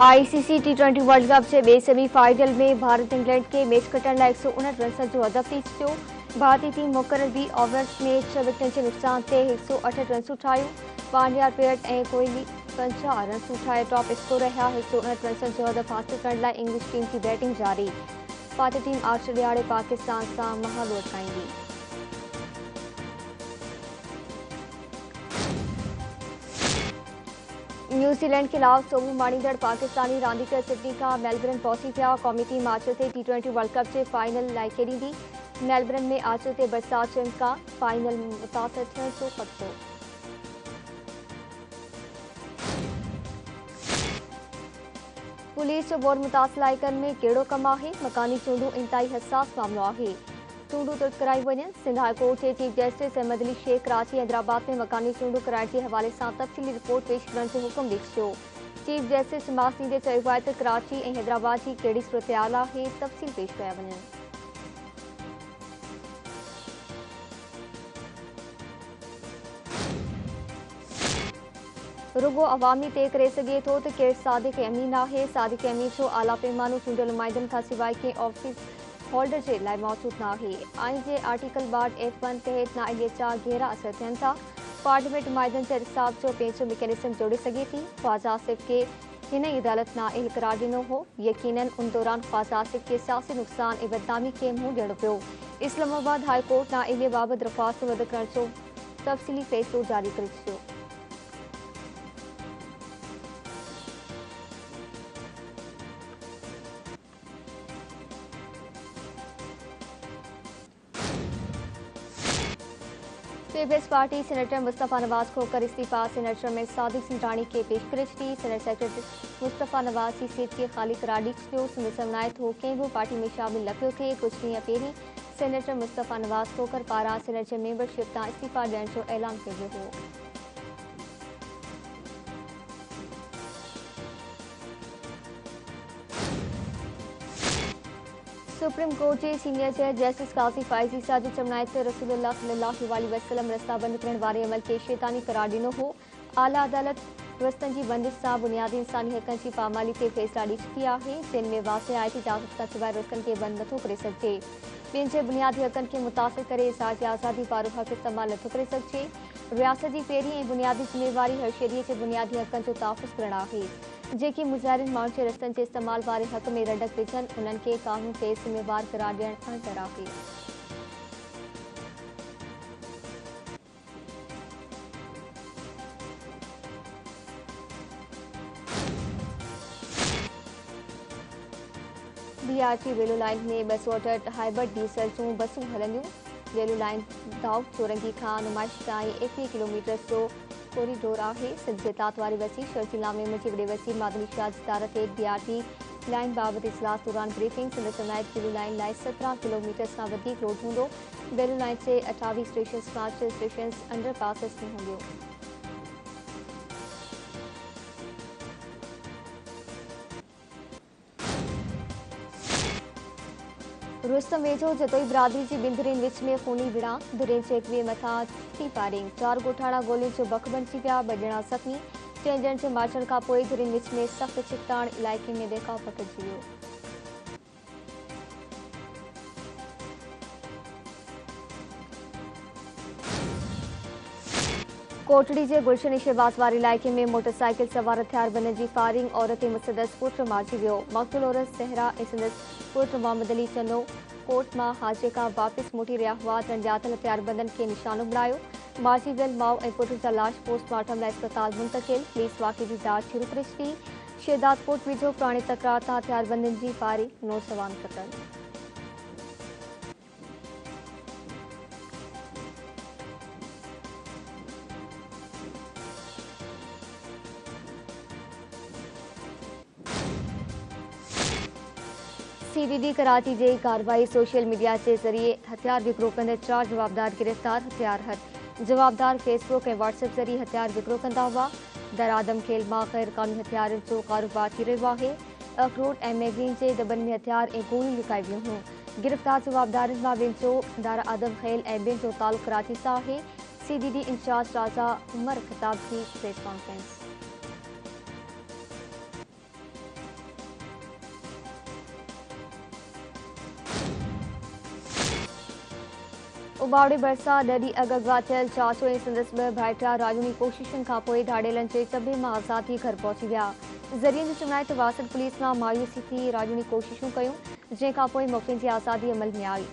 ICC टी20 world cup जे ॿिए semifinal में Bharat England के मैच खटण लाइ 159 रन जो हदफ़ थी चुकियो। भारतीय टीम मुक़रर 20 ओवर्स में 6 विकेटनि जे नुक़सान ते 108 रन ठाहियूं। पांड्या, पेयट ऐं कोहली 50 रन ठाहे टॉप स्कोर रहिया। 159 रन जो हदफ़ हासिल करण लाइ इंग्लिश टीम जी बैटिंग जारी। भारतीय टीम आख़िर ॾियारे पाकिस्तान सां महाल उटकाईंदी। न्यूजीलैंड खिलाफ सोभु माणींदड़ पाकिस्तानी रांदीगर सिडनी का मेलबर्न पहुची पिया। क़ौमी टीम आचर ते टी20 वर्ल्ड कप जे फाइनल लाइ खेॾींदी। मेलबर्न में आचर ते बरसात जो इम्कान, फाइनल मुतासिर थियण जो ख़तरो। पुलिस जो बोर मुतासिर इलाइक़नि में कहिड़ो कमु आहे? मकानी चूंडूं इंतहाई हसास मामिलो आहे। चूंडूं तुर्त कराई वञनि। सिंध हाई कोर्ट जे चीफ जस्टिस अहमद अली शेख कराची हैदराबाद में मकानी चूंडूं कराइण जे हवाले सां तफ़सीली रिपोर्ट पेश करण जो हुकुम ॾई छॾियो। चीफ जस्टिस समासनी चयो आहे त कराची ऐं हैदराबाद जी कहिड़ी सूरतहाल आहे, तफ़सील पेश कया वञनि। रुगो अवामी तय करे सघे थो त केरु सादिक अमीन आहे। सादिक अमीन जो आला पैमानो चूंडियल नुमाइंदनि खां सवाइ कंहिं ऑफिस होल्डर जे लाइ मौजूदु न आहे। आइन जे आर्टिकल 62F1 तहत नाअहलीअत जा गहरा असर थियनि था। पार्लियामेंट नुमाइंदनि जे इंसाफ़ जो पंहिंजो मैकेनिज़म जोड़े सघे थी। ख्वाजा आसिफ खे हिन ई अदालत नाअहल करार ॾिनो हो। यकीनन उन दौरान ख्वाजा आसिफ खे सियासी नुक़सान ऐं बदनामी खे मुंहुं ॾियणो पियो। इस्लामाबाद हाई कोर्ट नाअहलीअ बाबति दरख़्वास्त रद्द करण जो तफ़सीली फ़ैसिलो जारी करे छॾियो। पीपल्स पार्टी सेनेटर मुस्तफ़ा नवाज़ खोकर इस्तीफ़ा सेनेटर में सादिक सिंघाणी के पेश करे छॾी। सेनेट सेक्रेटरी मुस्तफ़ा नवाज़ जी सीट खे ख़ाली करार ॾई छॾियो। नज़र न आहे थो कंहिं बि पार्टी में शामिल न पियो थिए। कुझु ॾींहं पहिरीं सेनेटर मुस्तफ़ा नवाज़ खोकर पारां सेनेट जे मेंबरशिप तां इस्तीफ़ा ॾियण जो ऐलान कयो वियो हो। सुप्रीम कोर्ट जे सीनियर जज जस्टिस काज़ी फ़ाइज़ ईसा जो चवणु आहे त रसूलुल्लाह सल्लल्लाहु अलैहि वसल्लम रस्ता बंदि करण वारे अमल खे शैतानी करार ॾिनो हो। आला अदालत रस्तनि जी बंदिश सां बुनियादी इंसानी हक़नि जी पामाली ते फ़ैसिला ॾेई चुकी आहे, जिन में वाज़िह आहे त इजाज़त खां सवाइ रस्तनि खे बंदि नथो करे सघिजे। ॿियनि जे बुनियादी हक़नि खे मुतासिर करे इज़हार जी आज़ादी वारो हक़ इस्तेमालु नथो करे सघिजे। रियासत जी पहिरीं ऐं बुनियादी ज़िम्मेवारी हर शहरीअ जे बुनियादी हक़नि जो तहफ़्फ़ुज़ करणु आहे। जेके मुज़ाहिरीन माण्हुनि जे रस्तनि जे इस्तेमाल वारे हक़ में रंडक विझनि, उन्हनि खे क़ानून खे ज़िम्मेवार करार ॾियणु अणतर आहे। बीआरटी रेलवे लाइन में 268 हाइब्रिड डीज़ल जूं बसूं हलंदियूं। रेलवे लाइन दाऊद चौरंगी खां नुमाइश ताईं 21 किलोमीटर जो कॉरिडोर आहे। सिंध जे इताद वारी वसीर शर्जीला में मुंहिंजे वॾे वसीर मादनी शाह जी सदारत हेठि बीआरटी लाइन बाबति इजलास दौरान ब्रीफिंग। सिंध समेत रेलवे लाइन लाइ 17 किलोमीटर खां वधीक रोड हूंदो। रेलवे लाइन जे 28 स्टेशन्स खां 6 स्टेशन्स अंडरपासिस में हूंदियूं। रुस्तम वेझो जतोई बिरादरी जी ॿिनि धुरियुनि विच में खूनी विड़ा। धुरियुनि जे हिक ॿिए मथां छुटी फायरिंग। 4 ॻोठाणा गोलियुनि जो बख बणिजी विया। 2 ॼणा ज़ख़्मी। 3 ॼणनि जे मारिजण खां पोइ धुरियुनि विच में सख़्त छिकताण। इलाइक़े में बेकाबू पकिड़िजी वियो। कोटड़ी जे गुलशन शहबाज वारे इलाइक़े में मोटरसाइकिल सवार हथियारबंदनि जी फायरिंग। औरत ऐं मुसदस पुट मारिजी वियो। मक़तूल औरत ज़हरा ऐं संदसि पुट मोहम्मद अली चनो कोर्ट मां हाजे खां वापसि मोटी रहिया हुआ। टिनि ॼातल हथियारबंदनि खे निशानो बणायो। मारिजी वियल माउ ऐं पुट जा लाश पोस्टमार्टम लाइ अस्पताल मुंतक़िल। पुलिस वाक़े जी जाच शुरू करे छॾी। शहदाद कोट विझो पुराणी तकरार तां हथियारबंदनि जी फायरिंग। नौजवान क़तल। सीबीडी कराची जे कार्रवाई सोशल मीडिया के ज़रिए हथियार विकिरो कंदड़ 4 जवाबदार गिरफ्तार। हथियार हथ जवाबदार फेसबुक ऐं व्हाट्सएप ज़रिए हथियार विकिरो कंदा हुआ। दर आदम खेल मां ग़ैर क़ानूनी हथियारनि जो कारोबार थी रहियो आहे। अखरोट ऐं मैगज़ीन जे दॿनि में हथियार ऐं गोलियूं लिकाई वियूं हुयूं। गिरफ़्तार जवाबदारनि मां ॿिनि जो दर आदम खेल ऐं ॿियनि जो तालुक़ कराची सां आहे। सीबीडी इंचार्ज राजा उमर ख़िताब जी प्रेस कॉन्फ्रेंस। उबावड़े बरसात ॾाढी अगवा थियल चाचो ऐं संदसि ॿ भाइटा राजूनी कोशिशुनि खां पोइ धाड़ेलनि जे चबे मां आज़ादी घर पहुची विया। ज़रियनि जो चवणु आहे त वासद पुलिस मां मायूसी थी राजूनी कोशिशूं कयूं, जंहिंखां पोइ मुख़्तलिफ़ जी आज़ादी अमल में आई।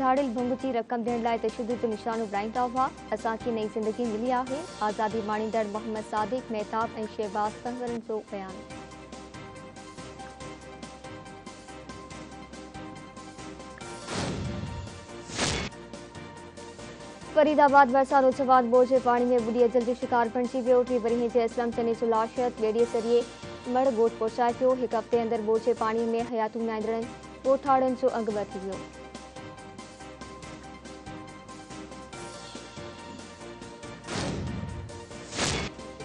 धाड़ेल भंग जी रक़म ॾियण लाइ तशद्दुद जो निशानो बणाईंदा हुआ। असांखे नई ज़िंदगी मिली आहे, आज़ादी माणींदड़ मोहम्मद सादिक, मेहताब ऐं शहबाज़ तहवरनि जो बयानु। फरीदाबाद भरिसां रोजवाद बोझ जे पाणी में बुॾी अजल जो शिकार बणिजी वियो। 3 वरीह जे असलम चने जो लाश ॿेड़ीअ ज़रिए मड़ ॻोठ पहुचाए पियो। 1 हफ़्ते अंदरि बोझ जे पाणी में हयातूं विञाईंदड़नि ॻोठाणनि जो अंग वधी वियो।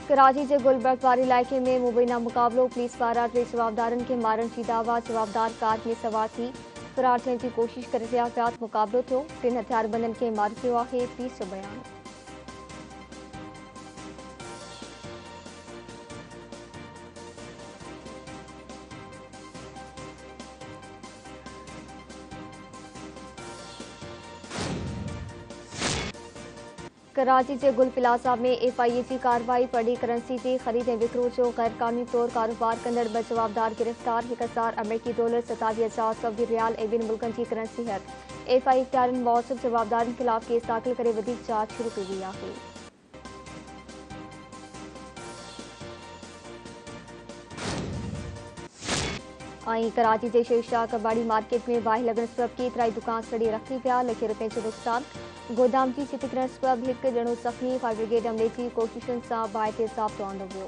कराची जे गुलबर्ग वारे इलाइक़े में मुबैना मुक़ाबिलो। पुलिस पारां 3 जवाबदारनि खे मारण जी दावा। जवाबदार कार में सवार थी फरार थियण जी कोशिश करे रहिया हुआ। मुक़ाबिलो थियो। 3 हथियारबंदनि खे मारे पियो आहे। पुलिस जो बयानु। कराची जे गुल प्लाज़ा में एफआईए जी कार्रवाई। पड़ी करंसी जी ख़रीद ऐं विकिरो जो गैर क़ानूनी तौर कारोबार कंदड़ 2 जवाबदार गिरफ़्तार। 1000 अमेरिकी डॉलर, 27,000 सऊदी रियाल ऐं ॿिनि मुल्कनि जी करंसी हक़। एफआई इख़्तियारनि मौसूफ़ जवाबदारनि ख़िलाफ़ केस दाख़िल करे वधीक जांच शुरू कई वई आहे। ऐं कराची जे शेरशाह कबाड़ी मार्केट में बाहि लॻण सबबि केतिराई दुकान सड़ी रखी विया। लखे रुपए जो नुक़सानु। गोदाम जी छिति किरण सबबि 1 ॼणो ज़ख़्मी। फायर ब्रिगेड अमले जी कोशिशुनि सां बाहि ते ज़ाब्तो आंदो वियो।